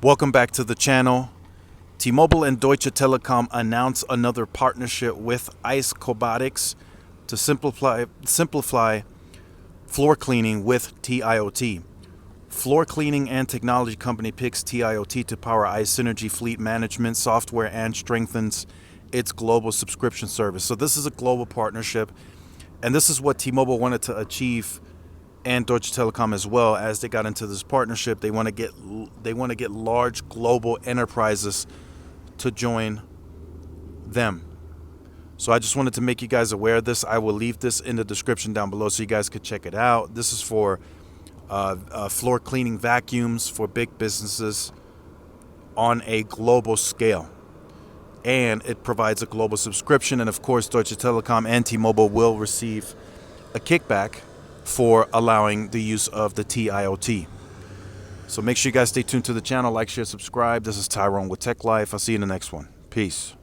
Welcome back to the channel. T-Mobile and Deutsche Telekom announced another partnership with ICE Cobotics to simplify floor cleaning with TIoT. Floor cleaning and technology company picks TIoT to power ICE Synergy fleet management software and strengthens its global subscription service. So this is a global partnership, and this is what T-Mobile wanted to achieve, and Deutsche Telekom as well. As they got into this partnership, they want to get large global enterprises to join them. So I just wanted to make you guys aware of this. I will leave this in the description down below so you guys could check it out. This is for floor cleaning vacuums for big businesses on a global scale. And it provides a global subscription. And of course, Deutsche Telekom and T-Mobile will receive a kickback for allowing the use of the TIoT. So make sure you guys stay tuned to the channel, like, share, subscribe. This is Tyrone with Tech Life. I'll see you in the next one. Peace.